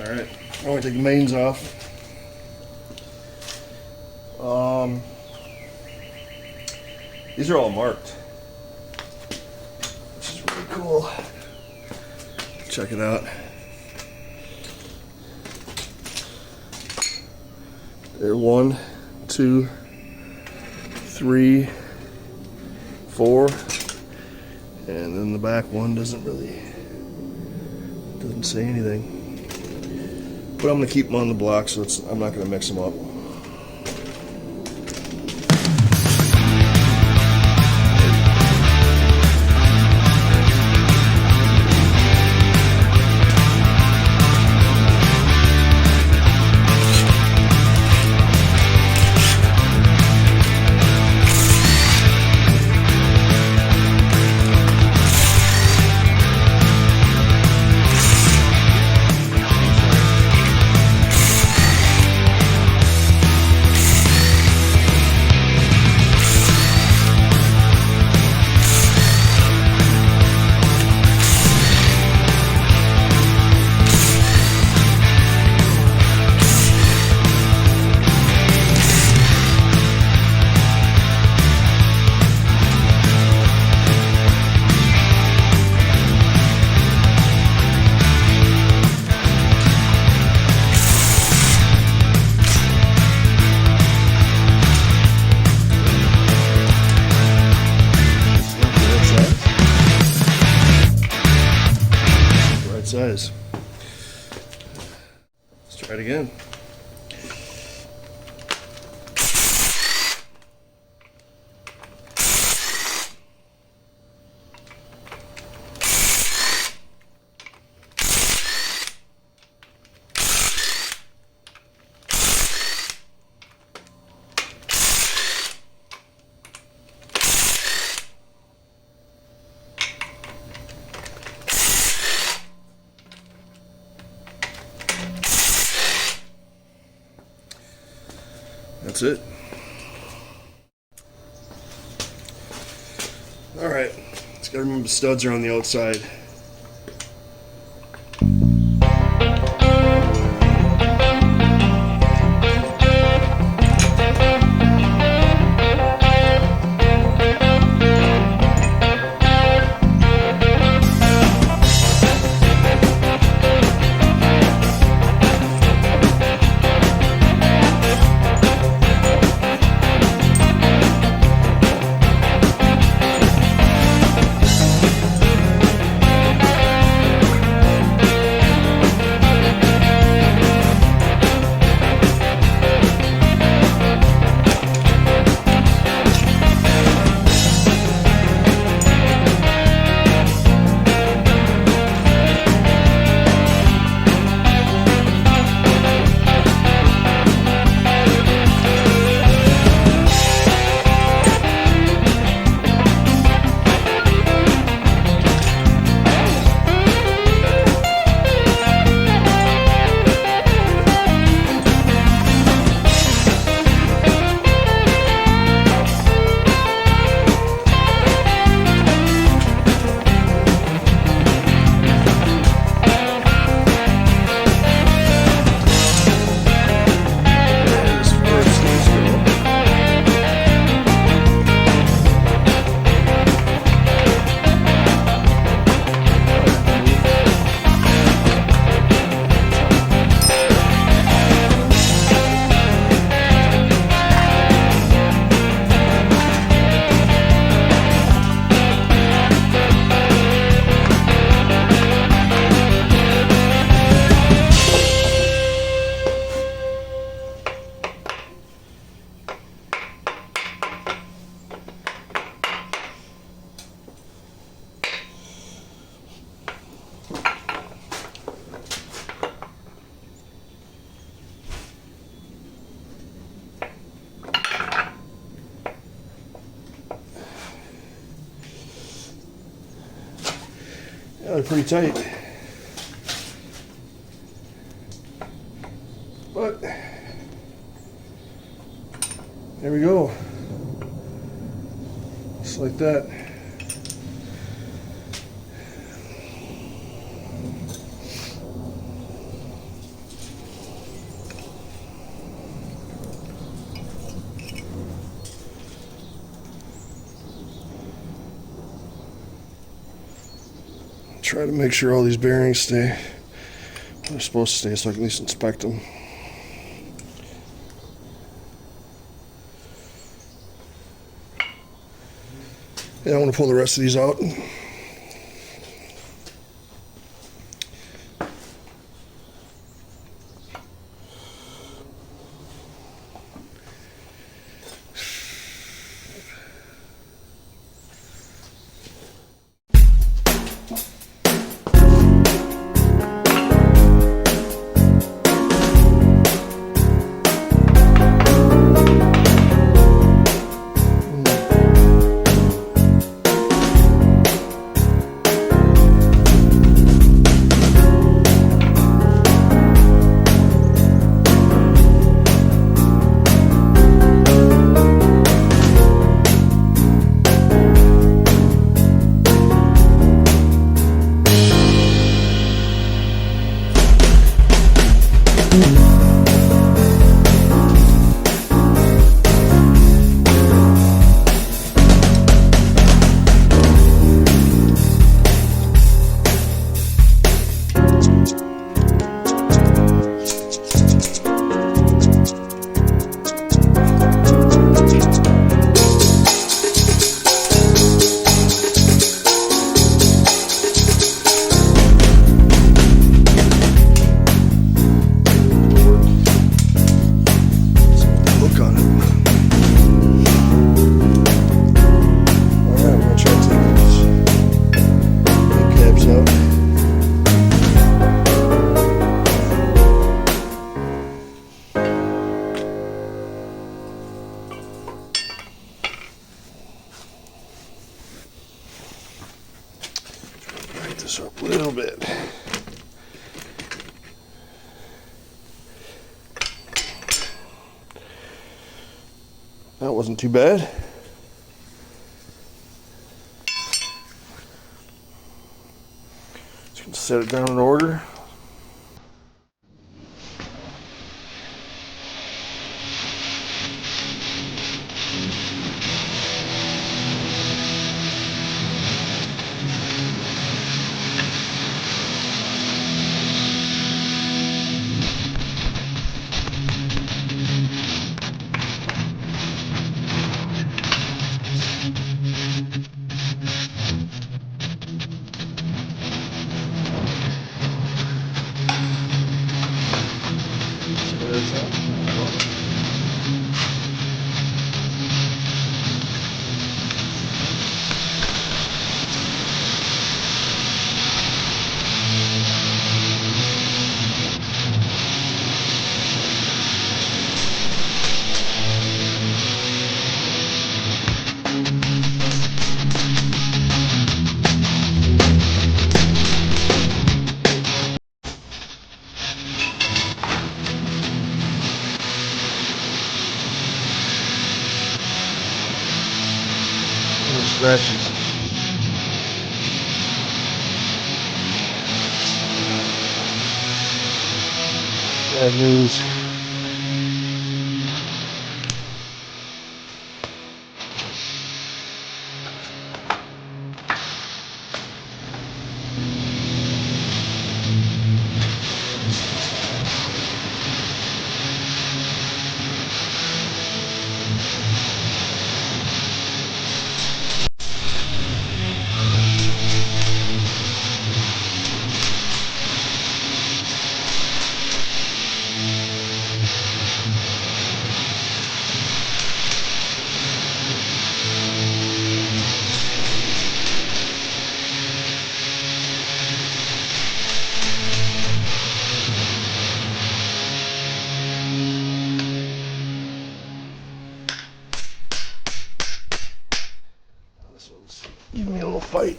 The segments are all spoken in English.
Alright, I'm going to take the mains off. These are all marked, which is really cool. Check it out. There, 1, 2, 3, 4, and then the back one doesn't say anything. But I'm gonna keep them on the block, so I'm not gonna mix them up. Size. Let's try it again. That's it. All right, just gotta remember the studs are on the outside. Yeah, they're pretty tight. But there we go. Just like that. try to make sure all these bearings stay where they're supposed to stay so I can at least inspect them. Yeah, I want to pull the rest of these out. This up a little bit. That wasn't too bad. Just gonna set it down in order. Scratches. Bad news. Give me a little fight.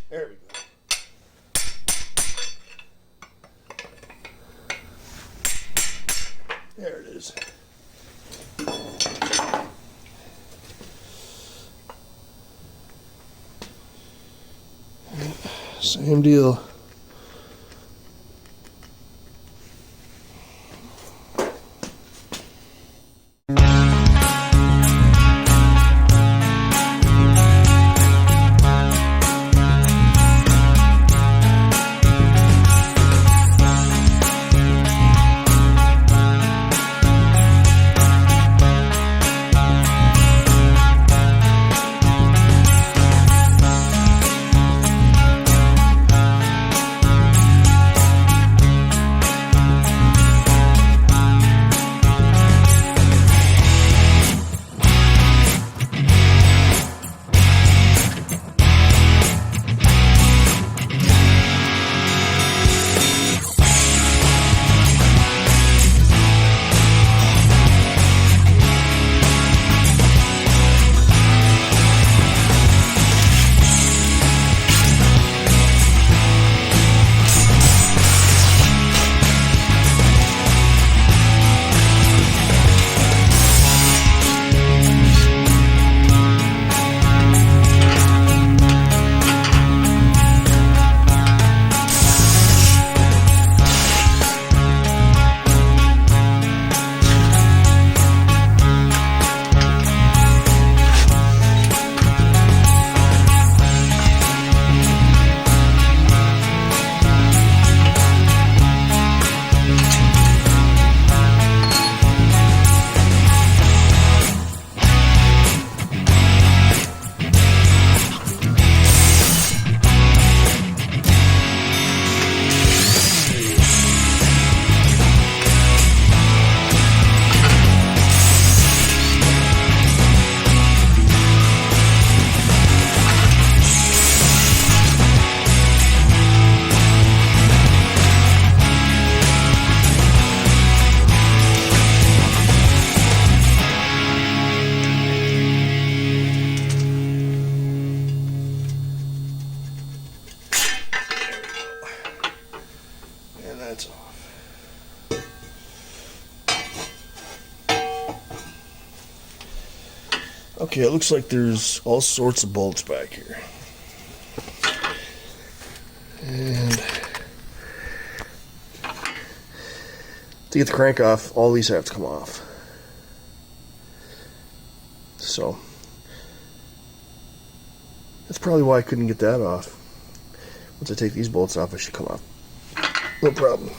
There we go. There it is. Same deal. That's off. Okay, it looks like there's all sorts of bolts back here. And to get the crank off, all these have to come off. So that's probably why I couldn't get that off. Once I take these bolts off, it should come off. No problem.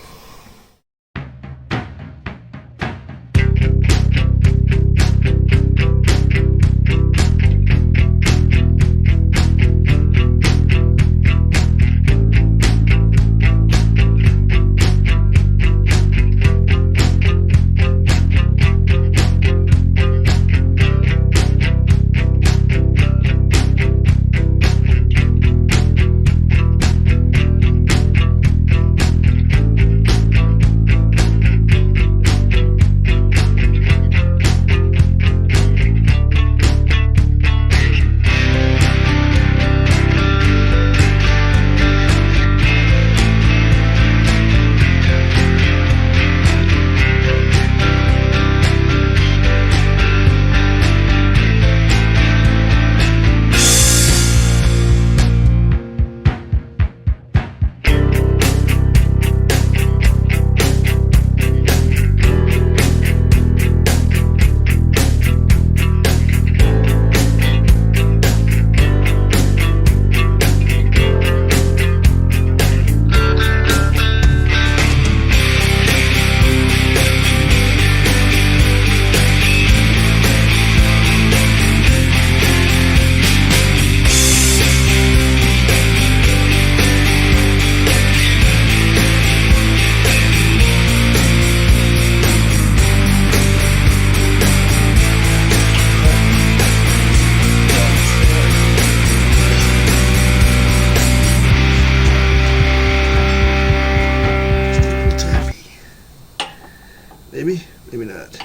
Maybe, maybe not.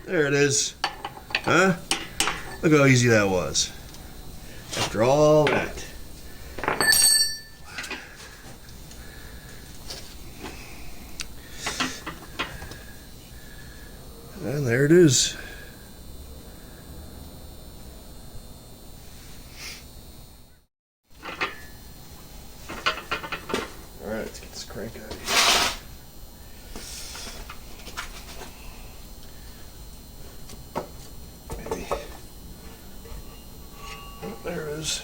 There it is. Huh? Look how easy that was. After all that. And there it is. is.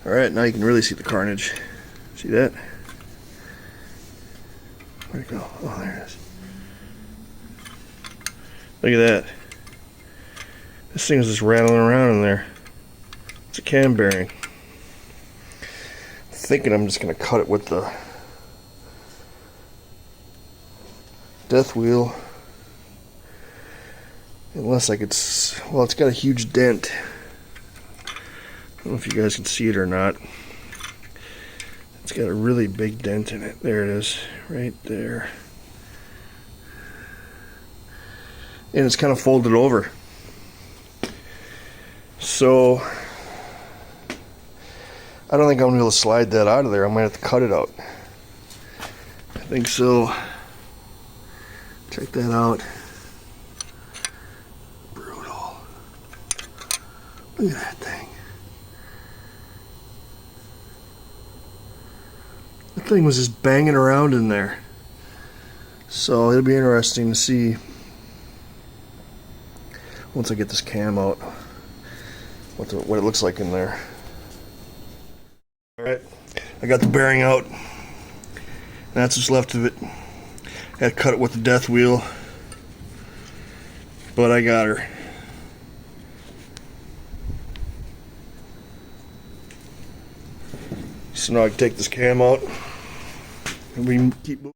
All right, now you can really see the carnage. See that? Where'd it go? Oh, there it is. Look at that. This thing is just rattling around in there. It's a cam bearing. I'm thinking I'm just going to cut it with the death wheel. Unless I could, well, it's got a huge dent. I don't know if you guys can see it or not. It's got a really big dent in it. There it is, right there. And it's kind of folded over. So, I don't think I'm going to be able to slide that out of there. I might have to cut it out. I think so. Check that out. Brutal. Look at that thing. The thing was just banging around in there. So it'll be interesting to see once I get this cam out what it looks like in there. Alright, I got the bearing out. That's what's left of it. I had to cut it with the death wheel, but I got her. So now I can take this cam out and we can keep moving.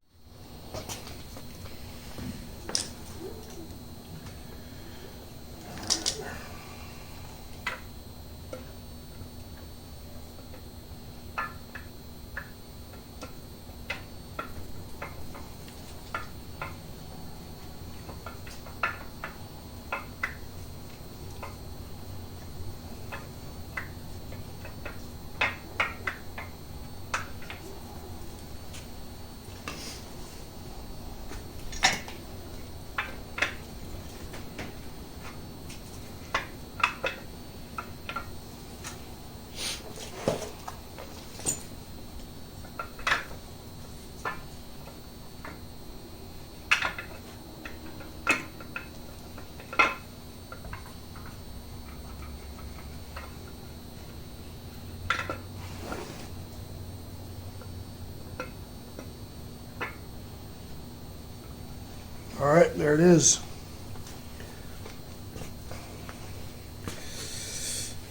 All right, there it is.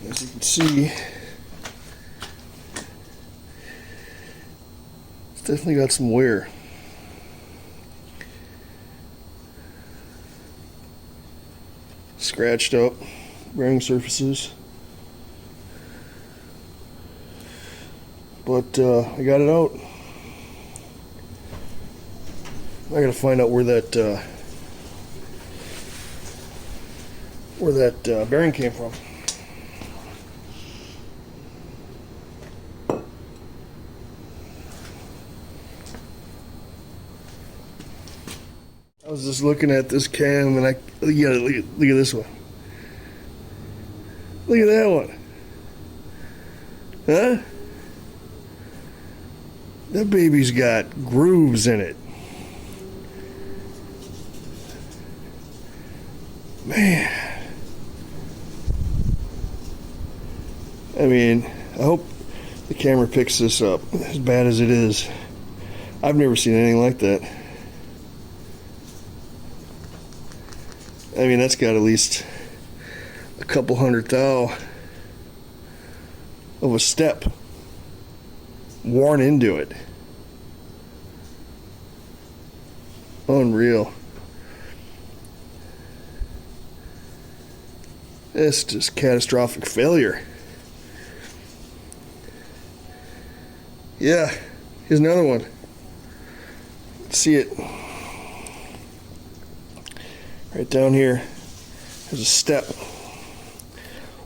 As you can see, it's definitely got some wear. Scratched up bearing surfaces. But I got it out. I gotta find out where that bearing came from. I was just looking at this cam and look at this one. Look at that one. Huh? That baby's got grooves in it. Man. I mean, I hope the camera picks this up, as bad as it is. I've never seen anything like that. I mean, that's got at least a couple hundred thou of a step worn into it. Unreal. It's just catastrophic failure. Yeah, here's another one. See it right down here. There's a step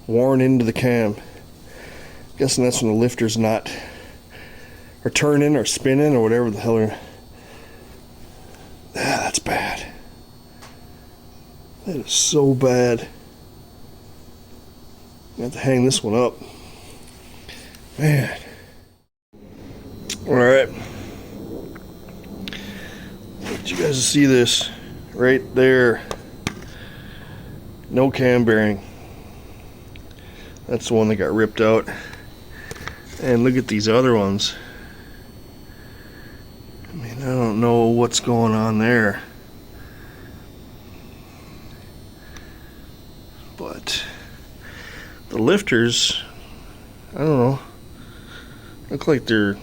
worn into the cam. Guessing that's when the lifter's not, or turning or spinning or whatever the hell they're. That's bad. That is so bad. I have to hang this one up. Man. Alright. I want you guys to see this right there. No cam bearing. That's the one that got ripped out. And look at these other ones. I mean, I don't know what's going on there. But the lifters, I don't know, look like they're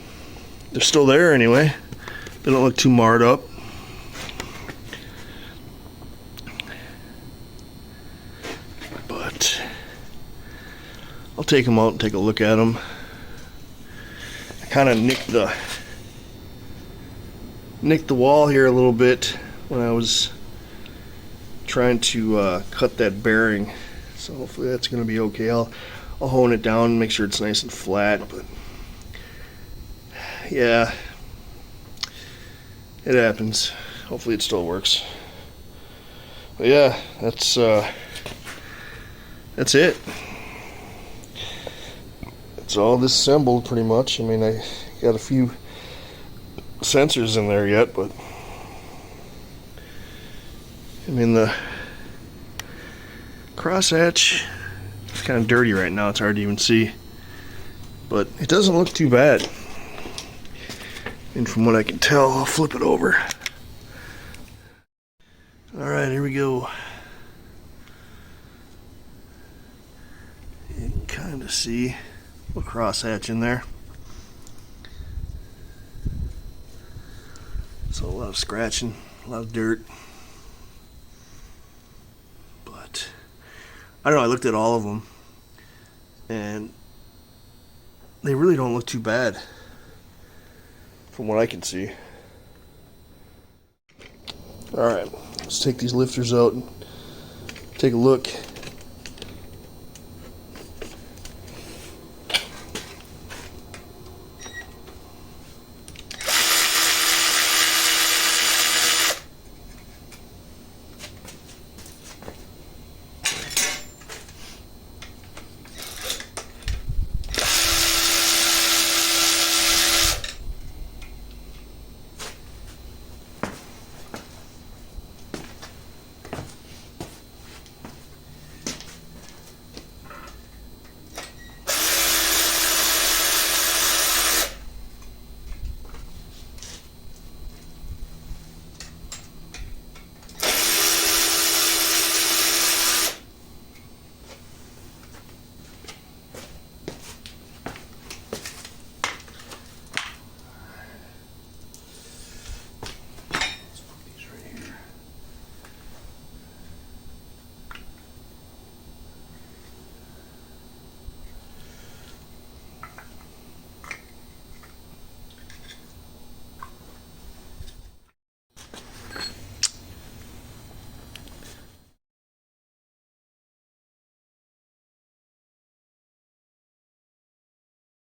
still there anyway. They don't look too marred up. But I'll take them out and take a look at them. I kind of nicked the wall here a little bit when I was trying to cut that bearing. So hopefully that's going to be okay. I'll hone it down and make sure it's nice and flat. But yeah, it happens. Hopefully it still works. But yeah, that's it. It's all disassembled pretty much. I mean, I got a few sensors in there yet, but I mean the crosshatch is kind of dirty right now. It's hard to even see, but it doesn't look too bad. And from what I can tell, I'll flip it over. Alright, here we go. You can kind of see a crosshatch in there. So a lot of scratching, a lot of dirt. But I don't know, I looked at all of them and they really don't look too bad from what I can see. Alright, let's take these lifters out and take a look.